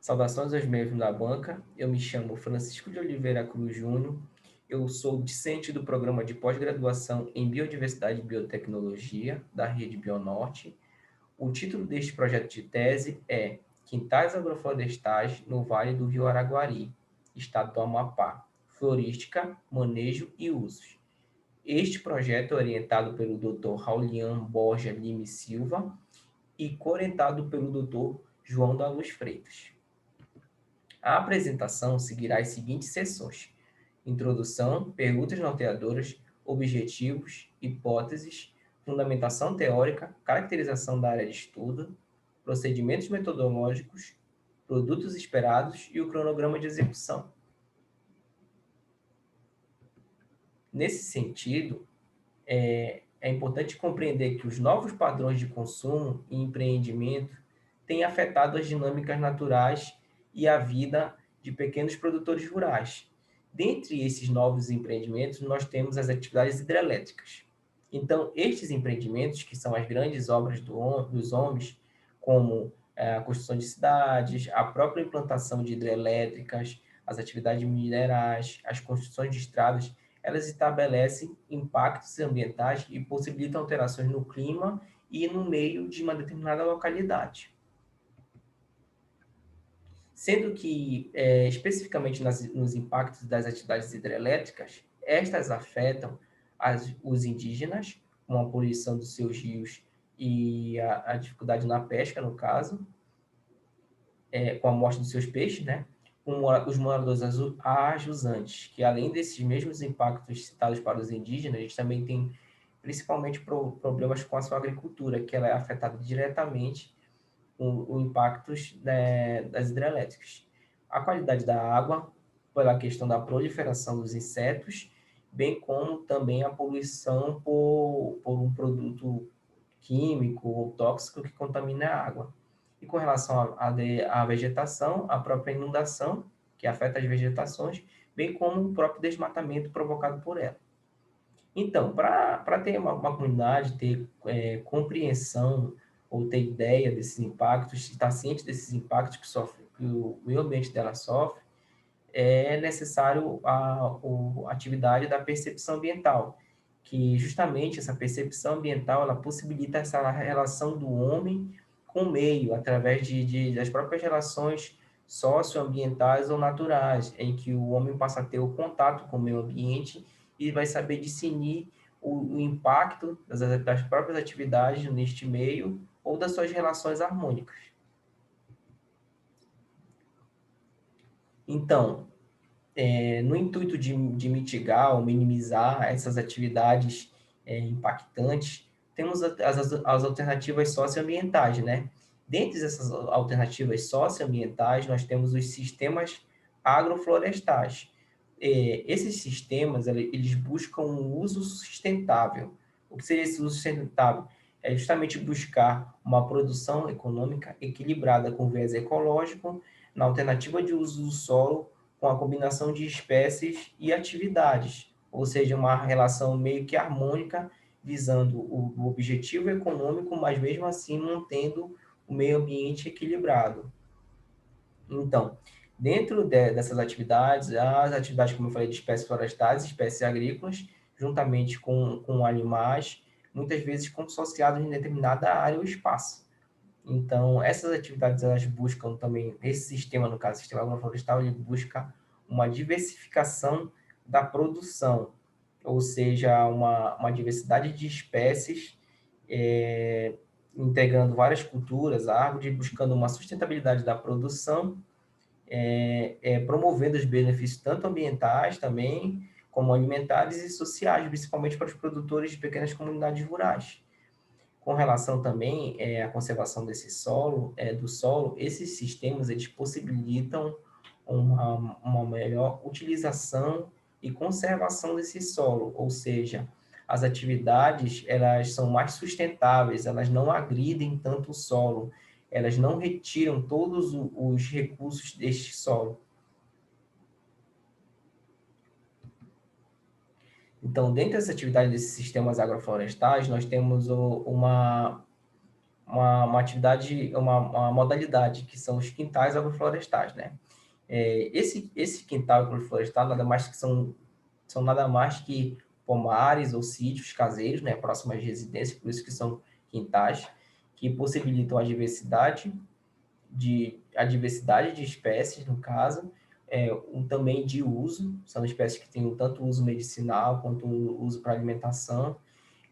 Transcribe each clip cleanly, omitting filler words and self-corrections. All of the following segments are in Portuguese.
Saudações aos membros da banca. Eu me chamo Francisco de Oliveira Cruz Júnior. Eu sou discente do programa de pós-graduação em Biodiversidade e Biotecnologia da Rede Bionorte. O título deste projeto de tese é Quintais Agroflorestais no Vale do Rio Araguari, Estado do Amapá, Florística, Manejo e Usos. Este projeto é orientado pelo Dr. Raulian Borja Lima e Silva e coorientado pelo Dr. João da Luz Freitas. A apresentação seguirá as seguintes sessões: introdução, perguntas norteadoras, objetivos, hipóteses, fundamentação teórica, caracterização da área de estudo, procedimentos metodológicos, produtos esperados e o cronograma de execução. Nesse sentido, é importante compreender que os novos padrões de consumo e empreendimento têm afetado as dinâmicas naturais e a vida de pequenos produtores rurais. Dentre esses novos empreendimentos, nós temos as atividades hidrelétricas. Então, estes empreendimentos, que são as grandes obras dos homens, como a construção de cidades, a própria implantação de hidrelétricas, as atividades minerais, as construções de estradas, elas estabelecem impactos ambientais e possibilitam alterações no clima e no meio de uma determinada localidade. Sendo que, especificamente nos impactos das atividades hidrelétricas, estas afetam os indígenas, com a poluição dos seus rios e a dificuldade na pesca, no caso, com a morte dos seus peixes, né? Com os moradores ajusantes, que além desses mesmos impactos citados para os indígenas, a gente também tem principalmente problemas com a sua agricultura, que ela é afetada diretamente com impactos, né, das hidrelétricas. A qualidade da água, pela questão da proliferação dos insetos, bem como também a poluição por um produto químico ou tóxico que contamina a água. E com relação à vegetação, a própria inundação, que afeta as vegetações, bem como o próprio desmatamento provocado por ela. Então, para ter uma comunidade, ter compreensão ou ter ideia desses impactos, estar ciente desses impactos que o meio ambiente dela sofre, é necessário a atividade da percepção ambiental, que justamente essa percepção ambiental ela possibilita essa relação do homem com o meio, através das próprias relações socioambientais ou naturais, em que o homem passa a ter o contato com o meio ambiente e vai saber discernir o impacto das próprias atividades neste meio ou das suas relações harmônicas. Então, no intuito de mitigar ou minimizar essas atividades impactantes, temos as alternativas socioambientais, né? Dentre essas alternativas socioambientais, nós temos os sistemas agroflorestais. Esses sistemas, eles buscam um uso sustentável. O que seria esse uso sustentável? É justamente buscar uma produção econômica equilibrada com viés ecológico, na alternativa de uso do solo, com a combinação de espécies e atividades, ou seja, uma relação meio que harmônica, visando o objetivo econômico, mas mesmo assim mantendo o meio ambiente equilibrado. Então, dentro dessas atividades, as atividades, como eu falei, de espécies florestais, espécies agrícolas, juntamente com animais, muitas vezes consociados em determinada área ou espaço. Então, essas atividades, elas buscam também, esse sistema, no caso, o sistema agroflorestal, ele busca uma diversificação da produção, ou seja, uma diversidade de espécies, integrando várias culturas, árvores, buscando uma sustentabilidade da produção, promovendo os benefícios tanto ambientais também, como alimentares e sociais, principalmente para os produtores de pequenas comunidades rurais. Com relação também à conservação do solo, esses sistemas eles possibilitam uma melhor utilização e conservação desse solo, ou seja, as atividades elas são mais sustentáveis, elas não agridem tanto o solo, elas não retiram todos os recursos deste solo. Então, dentre as atividades desses sistemas agroflorestais, nós temos uma atividade, uma modalidade, que são os quintais agroflorestais, né? Esse quintal agroflorestal nada mais que são nada mais que pomares ou sítios caseiros, né, próximos às residências, por isso que são quintais, que possibilitam a diversidade de espécies, no caso, também de uso, são espécies que têm tanto uso medicinal quanto uso para alimentação,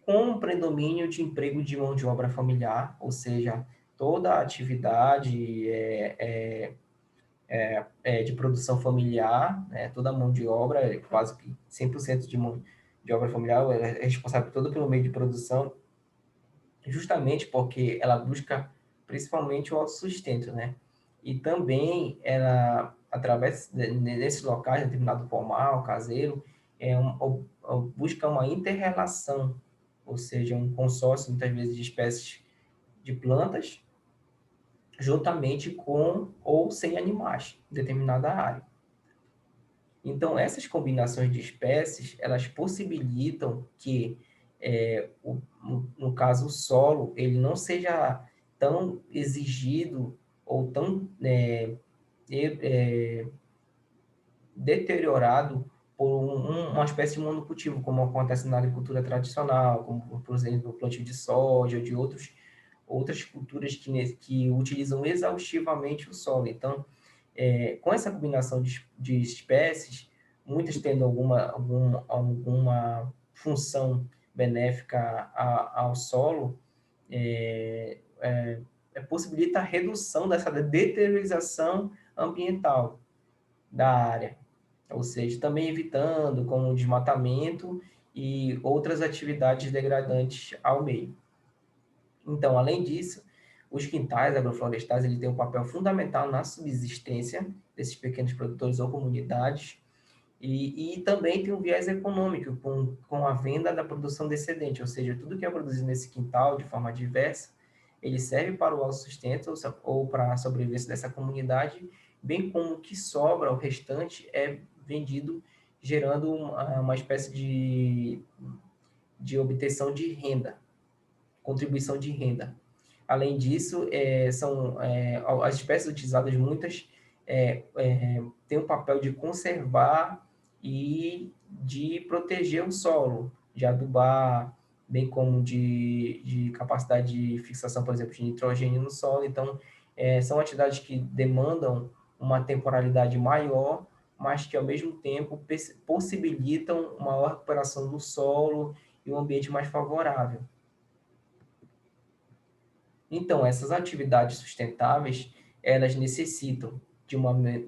com um predomínio de emprego de mão de obra familiar, ou seja, toda a atividade de produção familiar, né, toda a mão de obra, quase que 100% de mão de obra familiar, é responsável todo pelo meio de produção, justamente porque ela busca principalmente o autossustento, né? E também ela, através desses locais, determinado pomar, caseiro, busca uma inter-relação, ou seja, um consórcio, muitas vezes, de espécies de plantas, juntamente com ou sem animais, em determinada área. Então, essas combinações de espécies, elas possibilitam que, no caso, o solo, ele não seja tão exigido ou tão deteriorado por uma espécie de monocultivo, como acontece na agricultura tradicional, como, por exemplo, o plantio de soja ou de outras culturas que utilizam exaustivamente o solo. Então, com essa combinação de espécies, muitas tendo alguma função benéfica ao solo, possibilita a redução dessa deteriorização ambiental da área, ou seja, também evitando como o desmatamento e outras atividades degradantes ao meio. Então, além disso, os quintais agroflorestais ele têm um papel fundamental na subsistência desses pequenos produtores ou comunidades e também tem um viés econômico com a venda da produção descendente, ou seja, tudo que é produzido nesse quintal de forma diversa, ele serve para o autossustento ou para a sobrevivência dessa comunidade, bem como o que sobra, o restante, é vendido, gerando uma espécie de obtenção de renda, contribuição de renda. Além disso, as espécies utilizadas, muitas têm um papel de conservar e de proteger o solo, de adubar, bem como de capacidade de fixação, por exemplo, de nitrogênio no solo. Então, são atividades que demandam uma temporalidade maior, mas que, ao mesmo tempo, possibilitam uma maior recuperação do solo e um ambiente mais favorável. Então, essas atividades sustentáveis, elas necessitam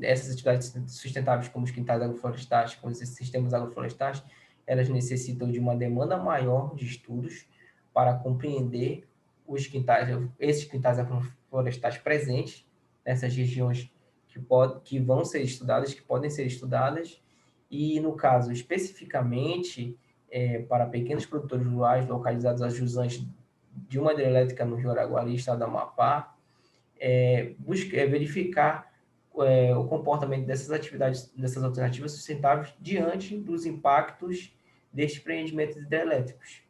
essas atividades sustentáveis, como os quintais agroflorestais, como esses sistemas agroflorestais, elas necessitam de uma demanda maior de estudos para compreender esses quintais agroflorestais presentes nessas regiões que vão ser estudadas, que podem ser estudadas, e, no caso, especificamente, para pequenos produtores rurais localizados a jusante de uma hidrelétrica no Rio Araguari, estado do Amapá, verificar o comportamento dessas atividades, dessas alternativas sustentáveis diante dos impactos destes empreendimentos hidrelétricos.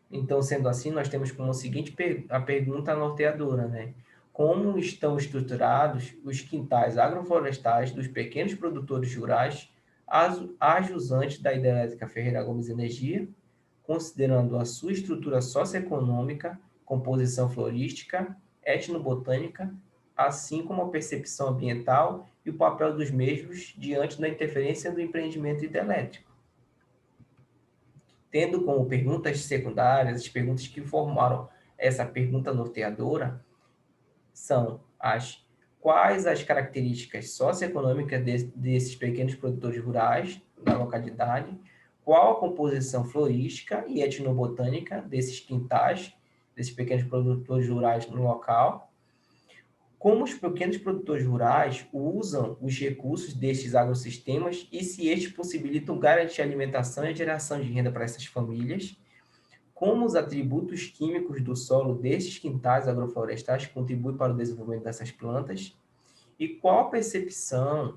Então, sendo assim, nós temos como seguinte a pergunta norteadora, né? Como estão estruturados os quintais agroflorestais dos pequenos produtores rurais ajusantes da hidrelétrica Ferreira Gomes Energia, considerando a sua estrutura socioeconômica, composição florística, etnobotânica, assim como a percepção ambiental e o papel dos mesmos diante da interferência do empreendimento hidrelétrico. Tendo como perguntas secundárias, as perguntas que formaram essa pergunta norteadora, são quais as características socioeconômicas desses pequenos produtores rurais da localidade, qual a composição florística e etnobotânica desses quintais, desses pequenos produtores rurais no local, como os pequenos produtores rurais usam os recursos destes agrossistemas e se estes possibilitam garantir a alimentação e a geração de renda para essas famílias, como os atributos químicos do solo destes quintais agroflorestais contribuem para o desenvolvimento dessas plantas, e qual a percepção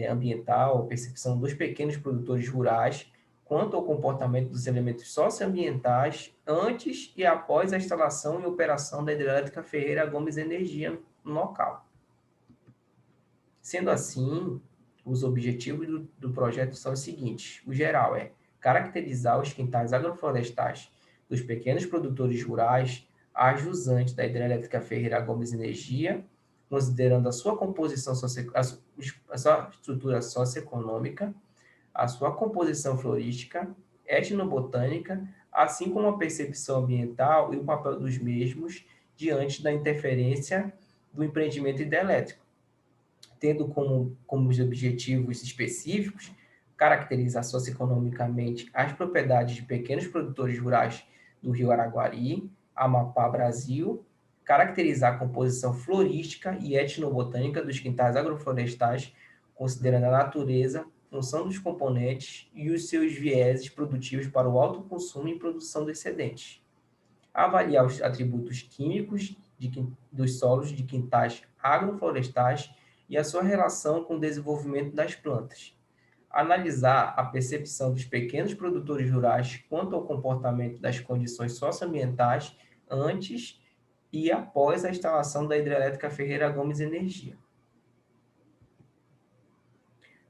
ambiental, a percepção dos pequenos produtores rurais quanto ao comportamento dos elementos socioambientais antes e após a instalação e operação da hidrelétrica Ferreira Gomes Energia no local. Sendo assim, os objetivos do projeto são os seguintes. O geral é caracterizar os quintais agroflorestais dos pequenos produtores rurais a jusante da hidrelétrica Ferreira Gomes Energia, considerando a sua composição, a sua estrutura socioeconômica, a sua composição florística, etnobotânica, assim como a percepção ambiental e o papel dos mesmos diante da interferência do empreendimento hidrelétrico, tendo como os objetivos específicos caracterizar socioeconomicamente as propriedades de pequenos produtores rurais do Rio Araguari, Amapá, Brasil, caracterizar a composição florística e etnobotânica dos quintais agroflorestais, considerando a natureza, função dos componentes e os seus vieses produtivos para o alto consumo e produção dos excedentes. Avaliar os atributos químicos dos solos de quintais agroflorestais e a sua relação com o desenvolvimento das plantas. Analisar a percepção dos pequenos produtores rurais quanto ao comportamento das condições socioambientais antes e após a instalação da hidrelétrica Ferreira Gomes Energia.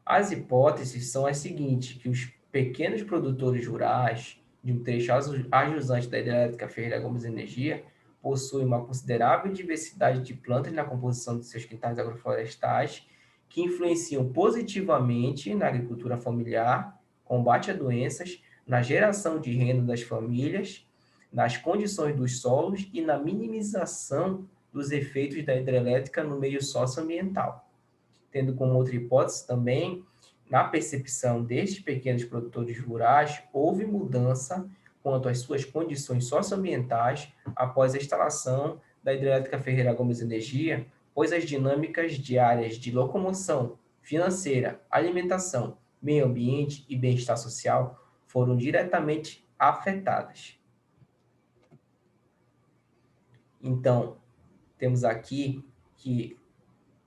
As hipóteses são as seguintes, que os pequenos produtores rurais de um trecho ajusante da hidrelétrica Ferreira Gomes Energia possuem uma considerável diversidade de plantas na composição de seus quintais agroflorestais, que influenciam positivamente na agricultura familiar, combate a doenças, na geração de renda das famílias, nas condições dos solos e na minimização dos efeitos da hidrelétrica no meio socioambiental. Tendo como outra hipótese também, na percepção destes pequenos produtores rurais, houve mudança quanto às suas condições socioambientais após a instalação da hidrelétrica Ferreira Gomes Energia, pois as dinâmicas diárias de locomoção, financeira, alimentação, meio ambiente e bem-estar social foram diretamente afetadas. Então, temos aqui que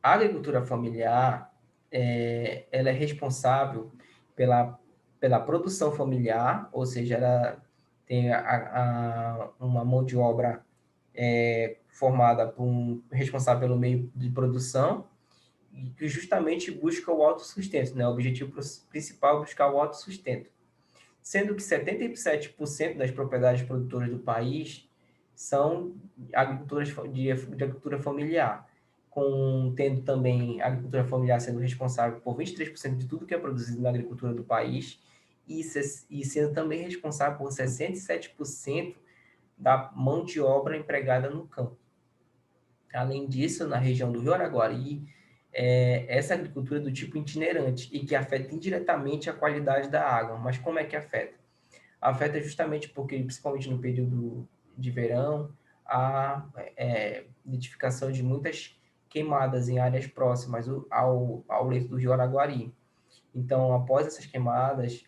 a agricultura familiar, ela é responsável pela produção familiar, ou seja, ela tem uma mão de obra formada responsável pelo meio de produção, e que justamente busca o autossustento, né? O objetivo principal é buscar o autossustento. Sendo que 77% das propriedades produtoras do país são agriculturas de agricultura familiar, tendo também a agricultura familiar sendo responsável por 23% de tudo que é produzido na agricultura do país e sendo também responsável por 67% da mão de obra empregada no campo. Além disso, na região do Rio Araguari, essa agricultura é do tipo itinerante e que afeta indiretamente a qualidade da água. Mas como é que afeta? Afeta justamente porque, principalmente no período de verão, há identificação de muitas queimadas em áreas próximas ao leito do Rio Araguari. Então, após essas queimadas,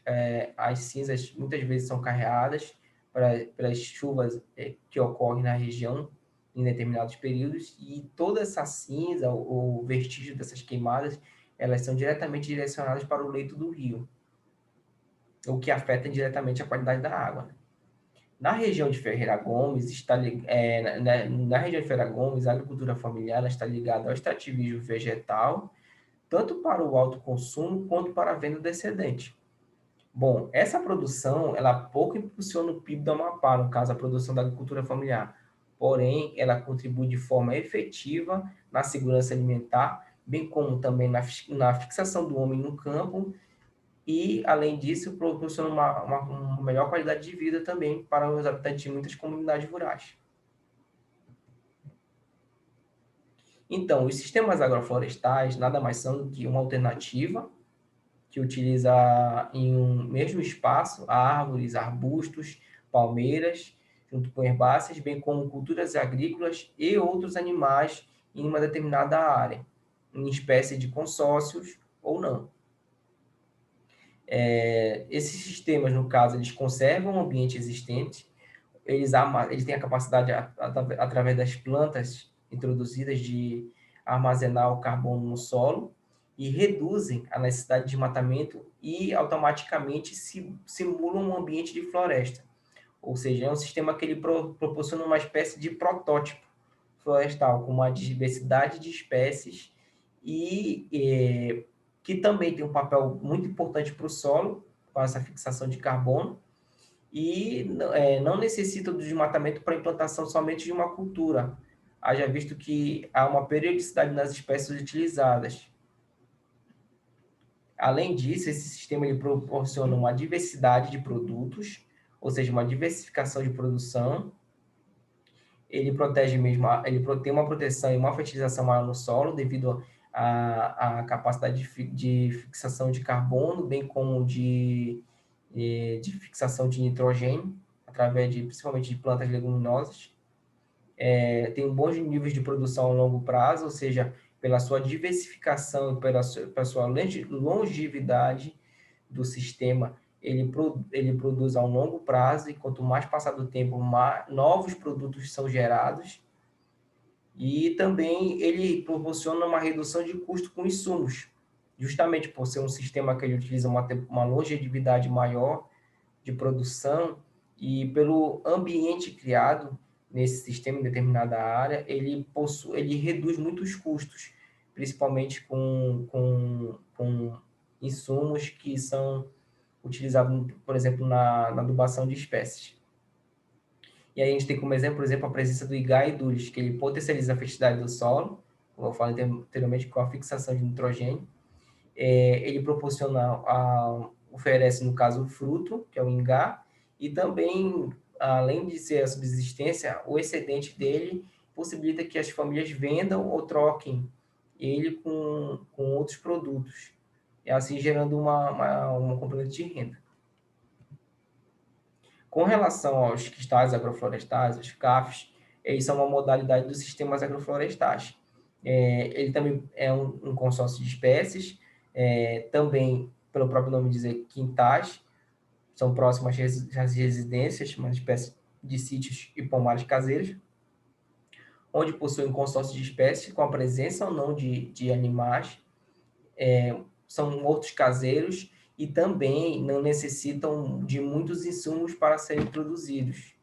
as cinzas muitas vezes são carreadas pelas chuvas que ocorrem na região em determinados períodos, e toda essa cinza, ou vestígio dessas queimadas, elas são diretamente direcionadas para o leito do rio, o que afeta diretamente a qualidade da água. Na região de Ferreira Gomes, na região de Ferreira Gomes, a agricultura familiar está ligada ao extrativismo vegetal, tanto para o alto consumo quanto para a venda do excedente. Bom, essa produção, ela pouco impulsiona o PIB do Amapá, no caso, a produção da agricultura familiar. Porém, ela contribui de forma efetiva na segurança alimentar, bem como também na fixação do homem no campo e, além disso, proporciona uma melhor qualidade de vida também para os habitantes de muitas comunidades rurais. Então, os sistemas agroflorestais nada mais são do que uma alternativa que utiliza em um mesmo espaço árvores, arbustos, palmeiras, junto com herbáceas, bem como culturas agrícolas e outros animais em uma determinada área, em espécie de consórcios ou não. Esses sistemas, no caso, eles conservam o ambiente existente, eles têm a capacidade, através das plantas introduzidas, de armazenar o carbono no solo, e reduzem a necessidade de desmatamento e automaticamente simulam um ambiente de floresta. Ou seja, é um sistema que ele proporciona uma espécie de protótipo florestal, com uma diversidade de espécies e que também tem um papel muito importante para o solo, com essa fixação de carbono, e não necessita do desmatamento para a implantação somente de uma cultura, haja visto que há uma periodicidade nas espécies utilizadas. Além disso, esse sistema ele proporciona uma diversidade de produtos, ou seja, uma diversificação de produção. Ele protege mesmo, ele tem uma proteção e uma fertilização maior no solo devido à capacidade de fixação de carbono, bem como de fixação de nitrogênio, através principalmente de plantas leguminosas. Tem bons níveis de produção a longo prazo, ou seja, pela sua diversificação e pela sua longevidade do sistema, ele produz a um longo prazo, e quanto mais passar do tempo, novos produtos são gerados. E também ele proporciona uma redução de custo com insumos, justamente por ser um sistema que ele utiliza uma longevidade maior de produção, e pelo ambiente criado nesse sistema em determinada área, ele reduz muitos custos, principalmente com insumos que são utilizados, por exemplo, na adubação de espécies. E aí a gente tem como exemplo, por exemplo, a presença do IGA e DURES, que ele potencializa a fertilidade do solo, como eu falei anteriormente, com a fixação de nitrogênio. Ele oferece, no caso, o fruto, que é o ingá, e também, além de ser a subsistência, o excedente dele possibilita que as famílias vendam ou troquem ele com outros produtos, e assim gerando uma complemento de renda. Com relação aos cristais agroflorestais, os CAFs, eles são uma modalidade dos sistemas agroflorestais. Ele também é um consórcio de espécies, também, pelo próprio nome dizer, quintais, são próximas às residências, uma espécie de sítios e pomares caseiros, onde possuem um consórcio de espécies com a presença ou não de animais, são hortos caseiros e também não necessitam de muitos insumos para serem produzidos.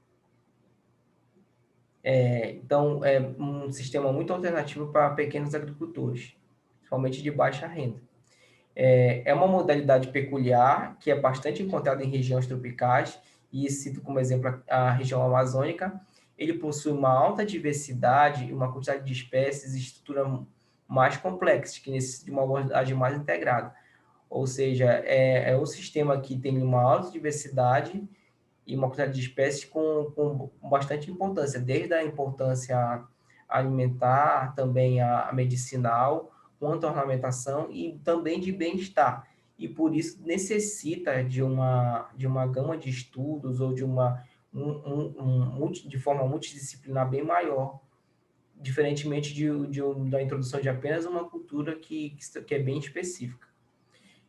Então, é um sistema muito alternativo para pequenos agricultores, principalmente de baixa renda. É uma modalidade peculiar, que é bastante encontrada em regiões tropicais, e cito como exemplo a região amazônica. Ele possui uma alta diversidade, uma quantidade de espécies e estrutura mais complexa, que necessita de uma abordagem mais integrada. Ou seja, é um sistema que tem uma alta diversidade e uma quantidade de espécies com bastante importância, desde a importância alimentar, também a medicinal, quanto à ornamentação e também de bem-estar. E por isso necessita de uma gama de estudos ou de forma multidisciplinar bem maior, diferentemente da introdução de apenas uma cultura que é bem específica.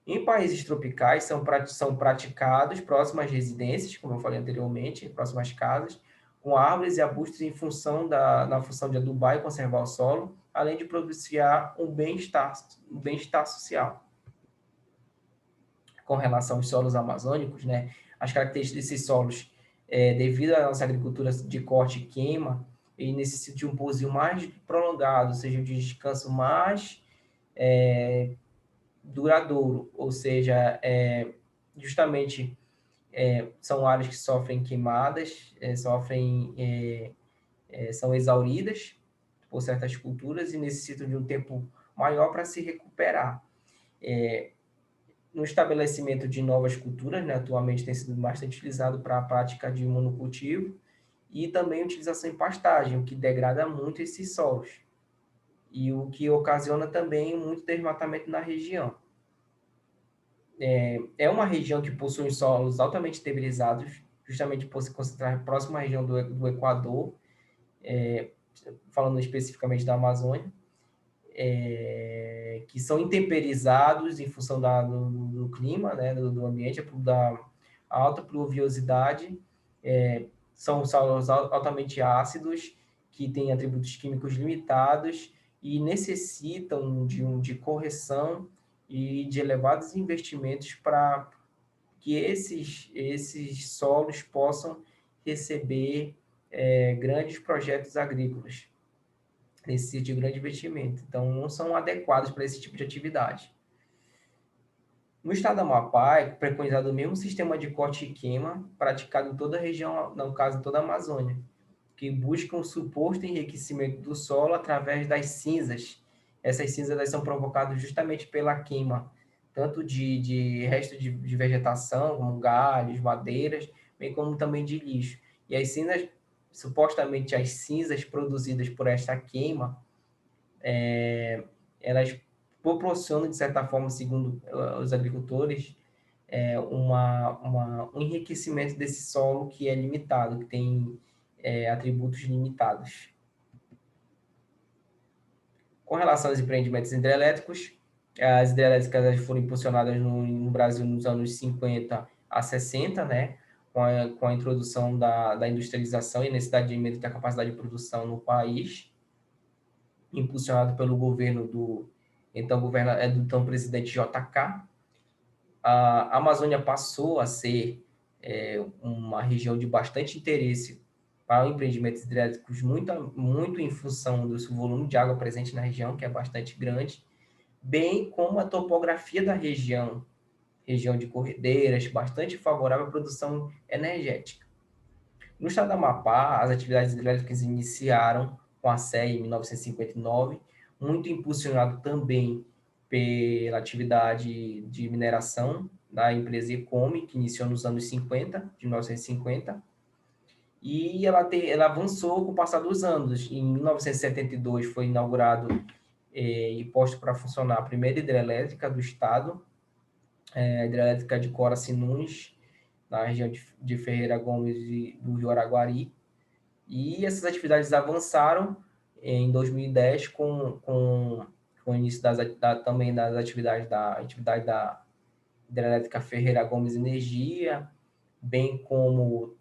Em países tropicais, são praticados próximas às residências, como eu falei anteriormente, próximas às casas, com árvores e arbustos em função na função de adubar e conservar o solo, além de propiciar um bem-estar social. Com relação aos solos amazônicos, né, as características desses solos, devido à nossa agricultura de corte e queima, ele necessita de um pousio mais prolongado, ou seja, de descanso mais duradouro, ou seja, justamente são áreas que sofrem queimadas, são exauridas por certas culturas e necessitam de um tempo maior para se recuperar. No estabelecimento de novas culturas, né, atualmente tem sido bastante utilizado para a prática de monocultivo e também utilização em pastagem, o que degrada muito esses solos e o que ocasiona também muito desmatamento na região. É uma região que possui solos altamente estabilizados, justamente por se concentrar próximo à região do Equador, falando especificamente da Amazônia, que são intemperizados em função do clima, né, do ambiente, da alta pluviosidade, são solos altamente ácidos, que têm atributos químicos limitados e necessitam de correção e de elevados investimentos para que esses solos possam receber grandes projetos agrícolas, necessitam de grande investimento. Então, não são adequados para esse tipo de atividade. No estado do Amapá, é preconizado o mesmo sistema de corte e queima praticado em toda a região, no caso, em toda a Amazônia, que busca um suposto enriquecimento do solo através das cinzas. Essas cinzas são provocadas justamente pela queima, tanto de resto de vegetação, como galhos, madeiras, bem como também de lixo. E as cinzas, supostamente as cinzas produzidas por esta queima, elas proporcionam, de certa forma, segundo os agricultores, um enriquecimento desse solo que é limitado, que tem atributos limitados. Com relação aos empreendimentos hidrelétricos, as hidrelétricas foram impulsionadas no Brasil nos anos 50 a 60, né? Com a introdução da industrialização e necessidade de aumento da capacidade de produção no país, impulsionado pelo governo do então presidente JK. A Amazônia passou a ser uma região de bastante interesse para empreendimentos hidrelétricos, muito em função do volume de água presente na região, que é bastante grande, bem como a topografia da região de corredeiras, bastante favorável à produção energética. No estado do Amapá, as atividades hidrelétricas iniciaram com a SEA em 1959, muito impulsionado também pela atividade de mineração da empresa Ecome, que iniciou nos anos 50, de 1950, e ela avançou com o passar dos anos. Em 1972 foi inaugurado e posto para funcionar a primeira hidrelétrica do estado, a hidrelétrica de Coraci Nunes, na região de Ferreira Gomes do Rio Araguari, e essas atividades avançaram em 2010 com o início também das atividades da hidrelétrica Ferreira Gomes Energia, bem como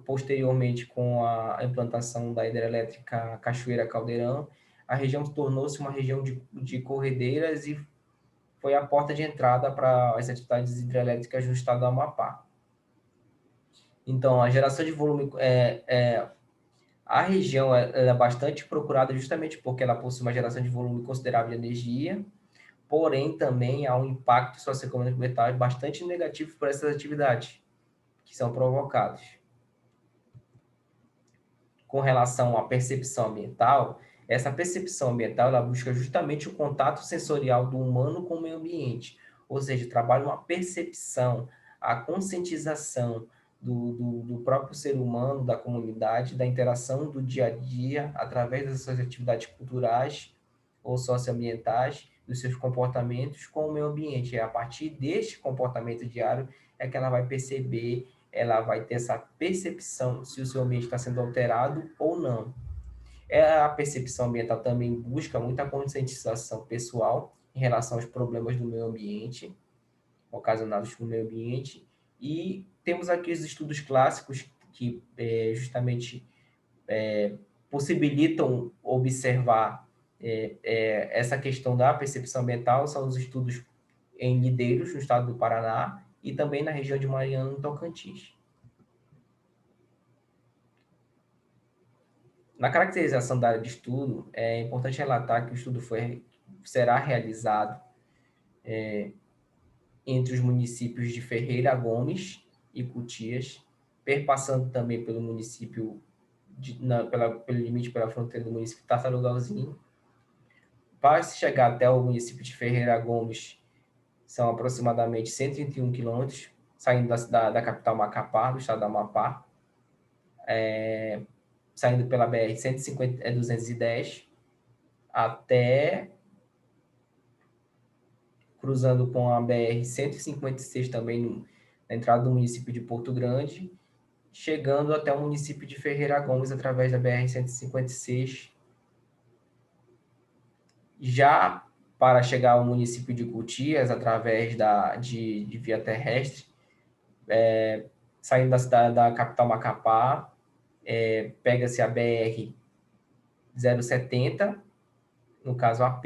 posteriormente com a implantação da hidrelétrica Cachoeira Caldeirão. A região tornou-se uma região de corredeiras e foi a porta de entrada para as atividades hidrelétricas no estado do Amapá. Então, a geração de volume a região é bastante procurada justamente porque ela possui uma geração de volume considerável de energia, porém também há um impacto socioeconômico e ambiental bastante negativo por essas atividades que são provocadas. Com relação à percepção ambiental, essa percepção ambiental ela busca justamente o contato sensorial do humano com o meio ambiente, ou seja, trabalha uma percepção, a conscientização do próprio ser humano, da comunidade, da interação do dia a dia, através das suas atividades culturais ou socioambientais, dos seus comportamentos com o meio ambiente. É a partir deste comportamento diário é que ela vai perceber, ela vai ter essa percepção se o seu ambiente está sendo alterado ou não. A percepção ambiental também busca muita conscientização pessoal em relação aos problemas do meio ambiente, ocasionados pelo meio ambiente, e temos aqui os estudos clássicos que justamente possibilitam observar essa questão da percepção ambiental, são os estudos em Lideiros, no estado do Paraná, e também na região de Mariana, no Tocantins. Na caracterização da área de estudo, é importante relatar que o estudo será realizado entre os municípios de Ferreira Gomes e Cutias, perpassando também pelo município, pelo limite pela fronteira do município de Tartarugalzinho. Para se chegar até o município de Ferreira Gomes, são aproximadamente 131 quilômetros, saindo da capital Macapá, do estado do Amapá, saindo pela BR-210, até cruzando com a BR-156 também na entrada do município de Porto Grande, chegando até o município de Ferreira Gomes através da BR-156. Já para chegar ao município de Cutias, através de via terrestre, saindo da capital Macapá, pega-se a BR-070, no caso AP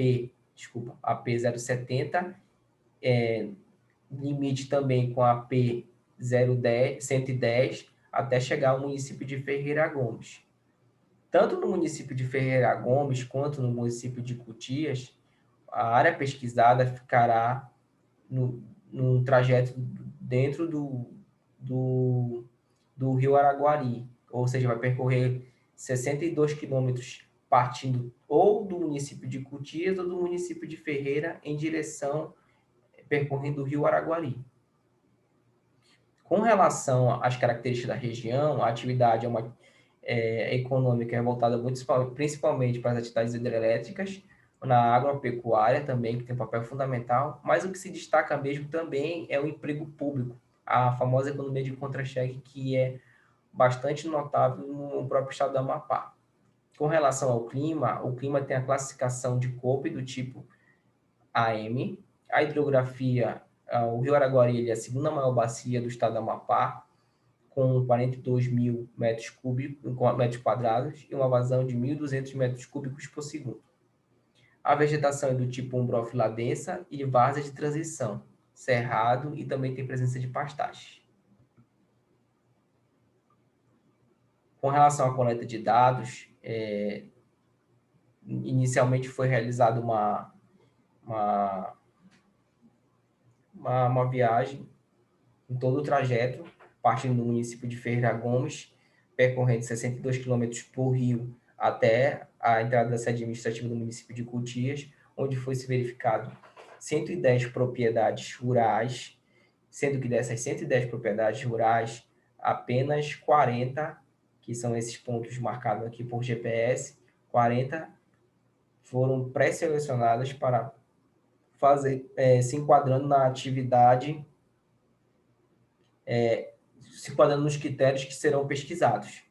070, limite também com a AP 110, até chegar ao município de Ferreira Gomes. Tanto no município de Ferreira Gomes quanto no município de Cutias, a área pesquisada ficará num trajeto dentro do Rio Araguari, ou seja, vai percorrer 62 quilômetros partindo ou do município de Cutias ou do município de Ferreira em direção, percorrendo o Rio Araguari. Com relação às características da região, a atividade econômica é voltada principalmente para as atividades hidrelétricas, na agropecuária também, que tem um papel fundamental, mas o que se destaca mesmo também é o emprego público, a famosa economia de contra-cheque, que é bastante notável no próprio estado do Amapá. Com relação ao clima, o clima tem a classificação de Köppen do tipo AM, a hidrografia, o Rio Araguari é a segunda maior bacia do estado do Amapá, com 42 mil metros quadrados e uma vazão de 1.200 metros cúbicos por segundo. A vegetação é do tipo umbrófila densa e várzea de transição, cerrado e também tem presença de pastagens. Com relação à coleta de dados, inicialmente foi realizada uma viagem em todo o trajeto, partindo do município de Ferreira Gomes, percorrendo 62 quilômetros por rio até a entrada da sede administrativa do município de Cutias, onde foi se verificado 110 propriedades rurais, sendo que dessas 110 propriedades rurais, apenas 40, que são esses pontos marcados aqui por GPS, 40 foram pré-selecionadas para fazer, se enquadrando na atividade, se enquadrando nos critérios que serão pesquisados.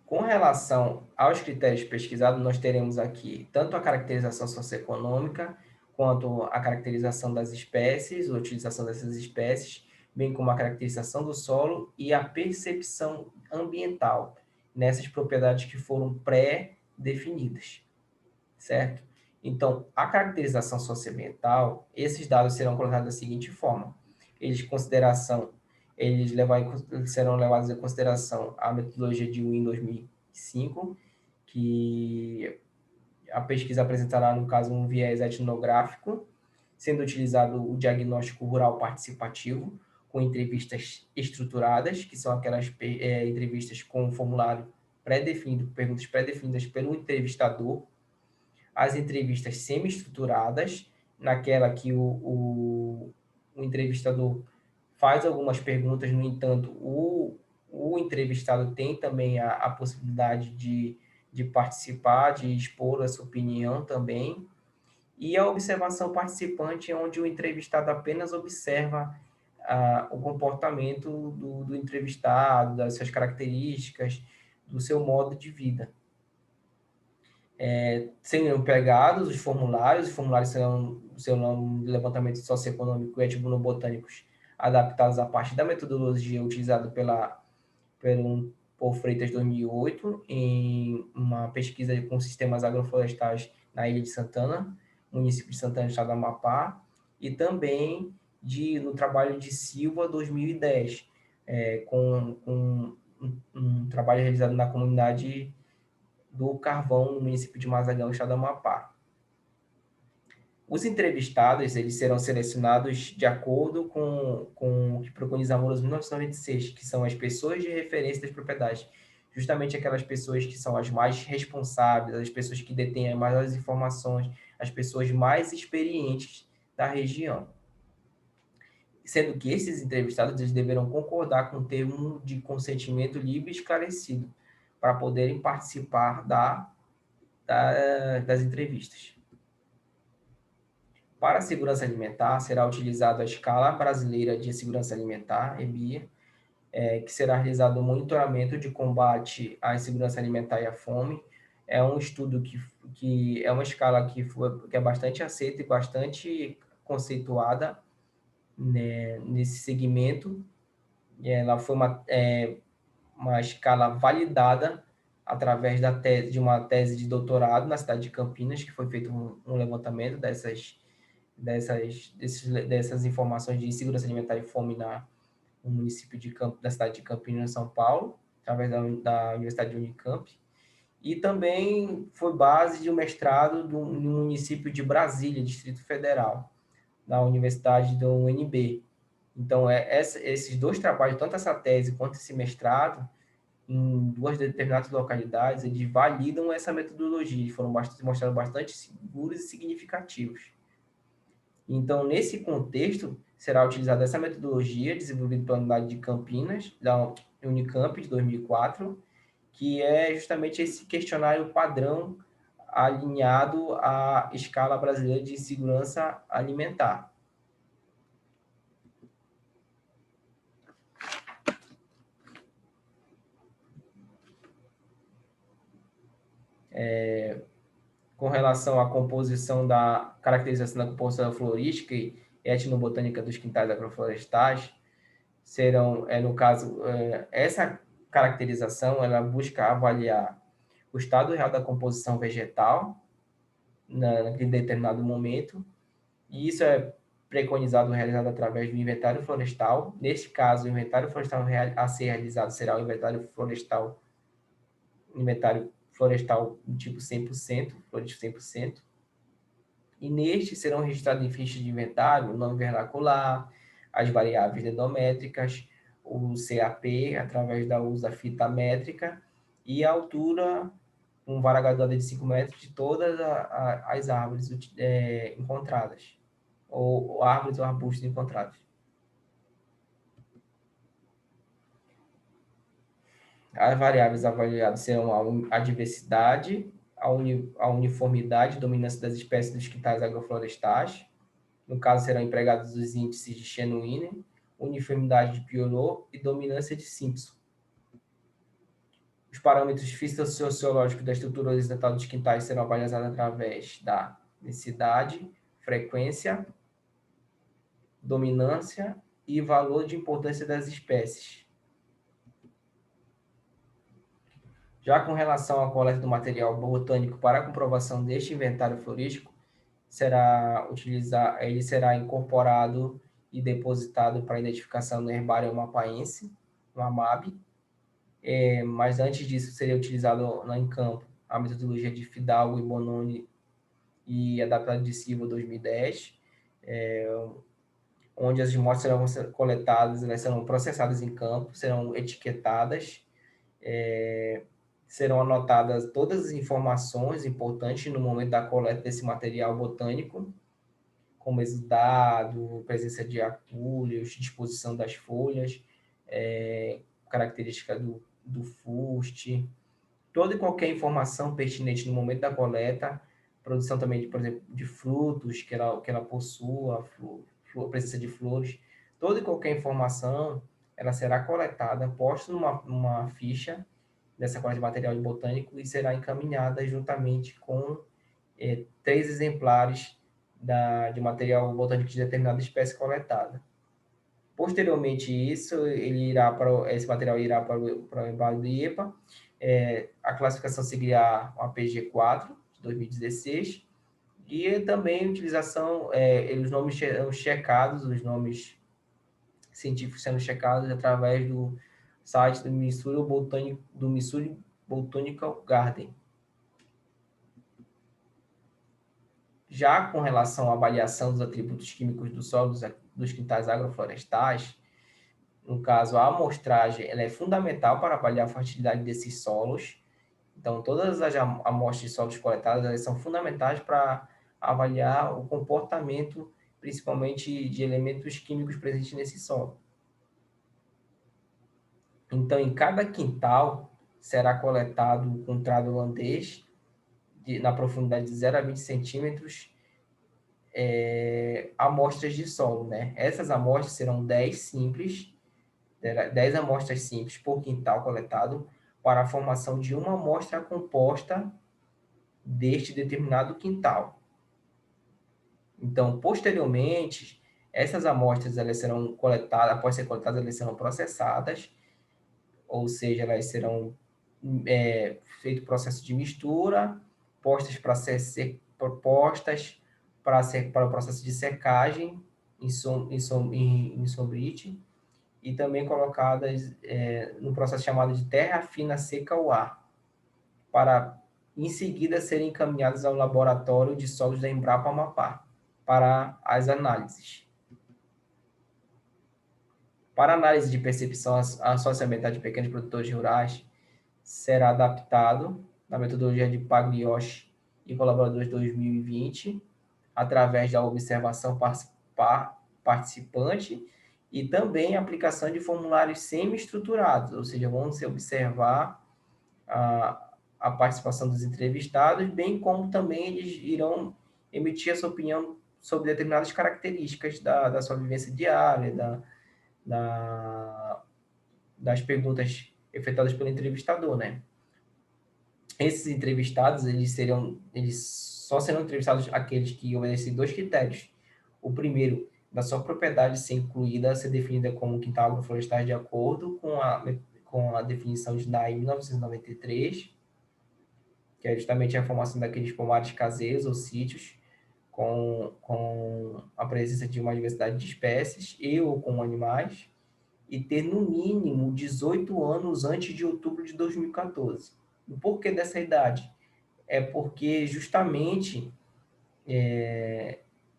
Com relação aos critérios pesquisados, nós teremos aqui tanto a caracterização socioeconômica, quanto a caracterização das espécies, a utilização dessas espécies, bem como a caracterização do solo e a percepção ambiental nessas propriedades que foram pré-definidas, certo? Então, a caracterização socioambiental, esses dados serão colocados da seguinte forma: serão levados em consideração a metodologia de Win 2005, que a pesquisa apresentará, no caso, um viés etnográfico, sendo utilizado o diagnóstico rural participativo, com entrevistas estruturadas, que são aquelas entrevistas com um formulário pré-definido, perguntas pré-definidas pelo entrevistador, as entrevistas semi-estruturadas, naquela que o entrevistador faz algumas perguntas, no entanto, o entrevistado tem também a possibilidade de participar, de expor a sua opinião também, e a observação participante, onde o entrevistado apenas observa o comportamento do entrevistado, das suas características, do seu modo de vida. Serão empregados os formulários serão um levantamento socioeconômico e etnobotânicos adaptados a partir da metodologia utilizada por Freitas 2008 em uma pesquisa com sistemas agroflorestais na Ilha de Santana, município de Santana, estado do Amapá, e também no trabalho de Silva 2010, com um trabalho realizado na comunidade do Carvão, no município de Mazagão, estado do Amapá. Os entrevistados, eles serão selecionados de acordo com o que preconiza a Amoroso 1996, que são as pessoas de referência das propriedades, justamente aquelas pessoas que são as mais responsáveis, as pessoas que detêm as maiores informações, as pessoas mais experientes da região. Sendo que esses entrevistados, eles deverão concordar com o termo de consentimento livre e esclarecido, para poderem participar das entrevistas. Para a segurança alimentar, será utilizada a Escala Brasileira de Segurança Alimentar, EBIA, que será realizado o monitoramento de combate à insegurança alimentar e à fome. É um estudo que é uma escala que é bastante aceita e bastante conceituada, né, nesse segmento. Ela foi uma escala validada através de uma tese de doutorado na cidade de Campinas, que foi feito um levantamento dessas informações de segurança alimentar e fome no município da cidade de Campinas, São Paulo, através da Universidade de Unicamp. E também foi base de um mestrado no município de Brasília, Distrito Federal, na Universidade do UNB. Então, esses dois trabalhos, tanto essa tese quanto esse mestrado, em duas determinadas localidades, eles validam essa metodologia, foram mostrados bastante seguros e significativos. Então, nesse contexto, será utilizada essa metodologia desenvolvida pela Unidade de Campinas, da Unicamp, de 2004, que é justamente esse questionário padrão alinhado à escala brasileira de segurança alimentar. Com relação à composição da caracterização da composição florística e etnobotânica dos quintais agroflorestais, serão, no caso, essa caracterização, ela busca avaliar o estado real da composição vegetal naquele determinado momento, e isso é preconizado, realizado através do inventário florestal. Neste caso, o inventário florestal a ser realizado será o inventário florestal do tipo 100%, florístico 100%, e neste serão registrados em fichas de inventário o nome vernacular, as variáveis denométricas, o CAP, através da uso da fita métrica, e a altura, com vara graduada de 5 metros, de todas as árvores encontradas, ou árvores ou arbustos encontrados. As variáveis avaliadas serão a diversidade, a uniformidade e dominância das espécies dos quintais agroflorestais. No caso, serão empregados os índices de Chenoine, uniformidade de Piorot e dominância de Simpson. Os parâmetros físico-sociológicos da estrutura horizontal dos quintais serão avaliados através da densidade, frequência, dominância e valor de importância das espécies. Já com relação à coleta do material botânico para a comprovação deste inventário florístico, ele será incorporado e depositado para identificação no Herbário Amapaense, no AMAB, mas antes disso seria utilizado em campo a metodologia de Fidalgo e Bononi e adaptada de Silva 2010, onde as amostras serão coletadas, elas serão processadas em campo, serão etiquetadas, serão anotadas todas as informações importantes no momento da coleta desse material botânico, como exudado, presença de acúleos, disposição das folhas, característica do fuste, toda e qualquer informação pertinente no momento da coleta, produção também, por exemplo, de frutos que ela possua, presença de flores, toda e qualquer informação, ela será coletada, posta numa ficha dessa coleta de material botânico e será encaminhada juntamente com 3 exemplares de material botânico de determinada espécie coletada. Posteriormente isso, esse material irá para o embalo do IEPA. A classificação seguirá a PG4 de 2016 e também utilização, os nomes serão checados, os nomes científicos sendo checados através do site do Missouri Botanical Garden. Já com relação à avaliação dos atributos químicos do solo dos quintais agroflorestais, no caso, a amostragem ela é fundamental para avaliar a fertilidade desses solos. Então, todas as amostras de solos coletadas elas são fundamentais para avaliar o comportamento, principalmente de elementos químicos presentes nesse solo. Então, em cada quintal será coletado com trado holandês na profundidade de 0 a 20 centímetros, amostras de solo, né? Essas amostras serão 10 amostras simples por quintal coletado para a formação de uma amostra composta deste determinado quintal. Então, posteriormente, essas amostras elas serão coletadas, após ser coletadas, elas serão processadas, ou seja, elas serão feito o processo de mistura, postas para ser postas para o processo de secagem em sombrite, e também colocadas no processo chamado de terra fina seca ao ar, para em seguida serem encaminhadas ao laboratório de solos da Embrapa Amapá para as análises. Para análise de percepção socioambiental de pequenos produtores rurais, será adaptado na metodologia de Pagliocci e colaboradores 2020, através da observação participante e também a aplicação de formulários semi-estruturados, ou seja, vão se observar a participação dos entrevistados, bem como também eles irão emitir a sua opinião sobre determinadas características da sua vivência diária, das perguntas efetuadas pelo entrevistador, né? Esses entrevistados, eles só serão entrevistados aqueles que obedecem dois critérios. O primeiro, da sua propriedade ser incluída, ser definida como quintal agroflorestal de acordo com a definição de DAI 1993, que é justamente a formação daqueles pomares caseiros ou sítios com a presença de uma diversidade de espécies e ou com animais, e ter no mínimo 18 anos antes de outubro de 2014. O porquê dessa idade? É porque justamente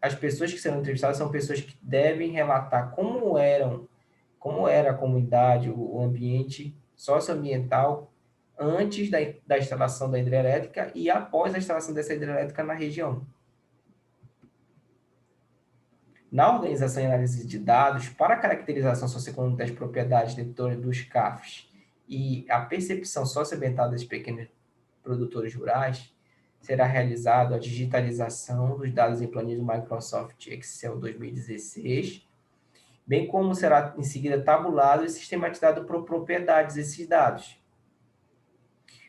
as pessoas que serão entrevistadas são pessoas que devem relatar como era a comunidade, o ambiente socioambiental antes da instalação da hidrelétrica e após a instalação dessa hidrelétrica na região. Na organização e análise de dados, para a caracterização socioeconômica das propriedades detentoras dos CAFs e a percepção socioambiental dos pequenos produtores rurais, será realizada a digitalização dos dados em planilha do Microsoft Excel 2016, bem como será em seguida tabulado e sistematizado por propriedades esses dados.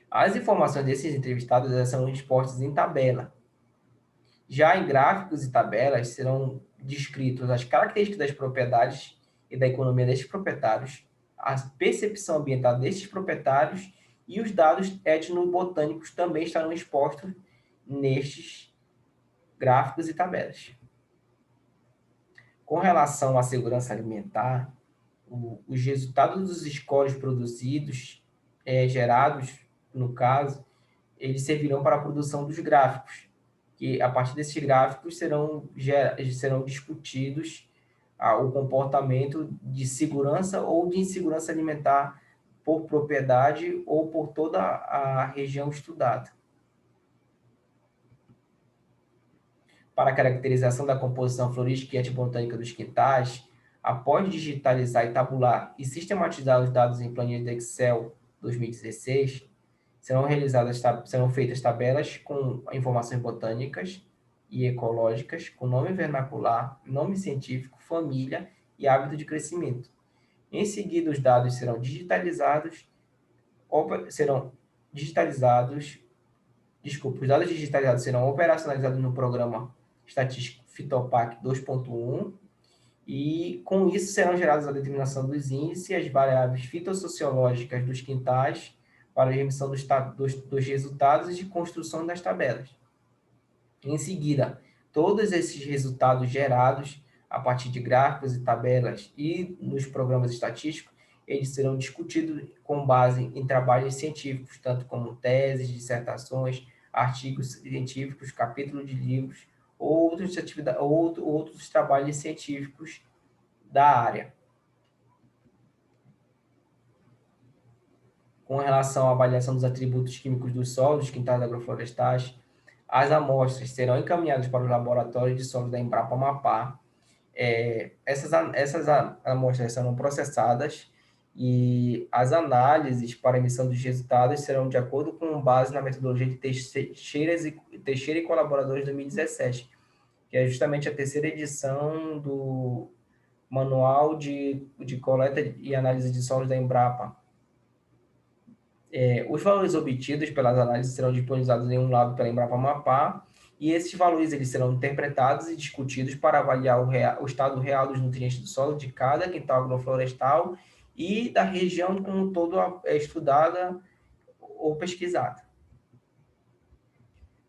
As informações desses entrevistados são expostas em tabela. Já em gráficos e tabelas serão descritos as características das propriedades e da economia destes proprietários, a percepção ambiental destes proprietários e os dados etnobotânicos também estarão expostos nestes gráficos e tabelas. Com relação à segurança alimentar, os resultados dos scores produzidos, gerados, no caso, eles servirão para a produção dos gráficos, que a partir desses gráficos serão discutidos o comportamento de segurança ou de insegurança alimentar por propriedade ou por toda a região estudada. Para a caracterização da composição florística e etnobotânica dos quintais, após digitalizar e tabular e sistematizar os dados em planilha de Excel 2016, serão feitas tabelas com informações botânicas e ecológicas, com nome vernacular, nome científico, família e hábito de crescimento. Em seguida, os dados serão digitalizados, os dados digitalizados serão operacionalizados no programa estatístico Fitopac 2.1, e com isso serão geradas a determinação dos índices e as variáveis fitossociológicas dos quintais para a remissão dos resultados e de construção das tabelas. Em seguida, todos esses resultados gerados a partir de gráficos e tabelas e nos programas estatísticos, eles serão discutidos com base em trabalhos científicos, tanto como teses, dissertações, artigos científicos, capítulos de livros, outros trabalhos científicos da área. Com relação à avaliação dos atributos químicos dos solos, dos quintais agroflorestais, as amostras serão encaminhadas para o laboratório de solos da Embrapa Amapá. Essas amostras serão processadas e as análises para emissão dos resultados serão de acordo com base na metodologia de Teixeira e colaboradores 2017, que é justamente a terceira edição do Manual de Coleta e Análise de Solos da Embrapa. Os valores obtidos pelas análises serão disponibilizados em um lado pela Embrapa Amapá, e esses valores eles serão interpretados e discutidos para avaliar o estado real dos nutrientes do solo de cada quintal agroflorestal e da região como um todo estudada ou pesquisada.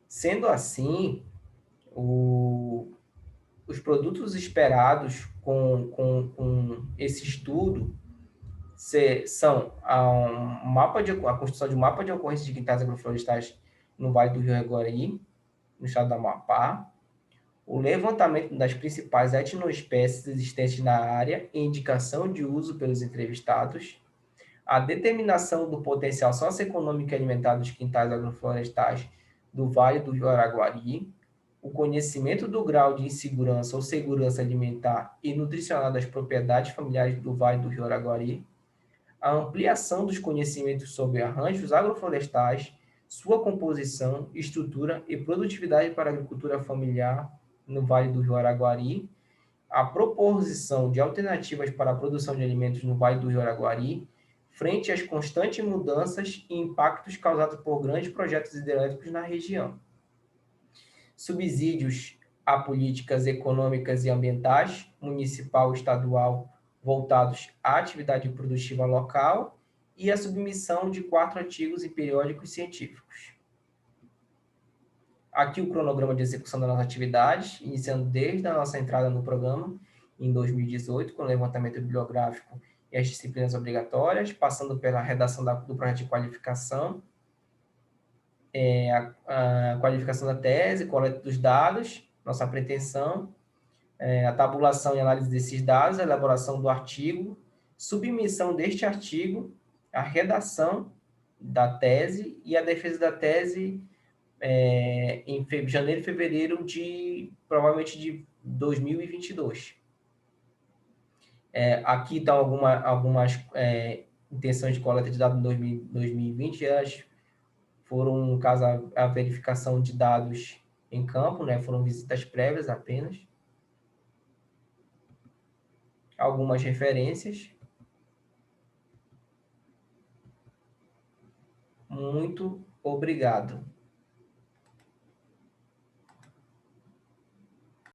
Sendo assim, os produtos esperados com esse estudo são a construção de um mapa de ocorrência de quintais agroflorestais no Vale do Rio Jaguari, no estado do Amapá, o levantamento das principais etnoespécies existentes na área e indicação de uso pelos entrevistados, a determinação do potencial socioeconômico e alimentar dos quintais agroflorestais do Vale do Rio Araguari, o conhecimento do grau de insegurança ou segurança alimentar e nutricional das propriedades familiares do Vale do Rio Araguari, a ampliação dos conhecimentos sobre arranjos agroflorestais, sua composição, estrutura e produtividade para a agricultura familiar no Vale do Rio Araguari, a proposição de alternativas para a produção de alimentos no Vale do Rio Araguari, frente às constantes mudanças e impactos causados por grandes projetos hidrelétricos na região. Subsídios a políticas econômicas e ambientais, municipal e estadual, voltados à atividade produtiva local e a submissão de 4 artigos em periódicos científicos. Aqui o cronograma de execução das nossas atividades, iniciando desde a nossa entrada no programa, em 2018, com o levantamento bibliográfico e as disciplinas obrigatórias, passando pela redação do projeto de qualificação, a qualificação da tese, coleta dos dados, nossa pretensão, a tabulação e análise desses dados, a elaboração do artigo, submissão deste artigo, a redação da tese e a defesa da tese em janeiro e fevereiro provavelmente de 2022. Aqui estão algumas intenções de coleta de dados em 2020, elas foram, no caso, a verificação de dados em campo, né? Foram visitas prévias apenas. Algumas referências. Muito obrigado.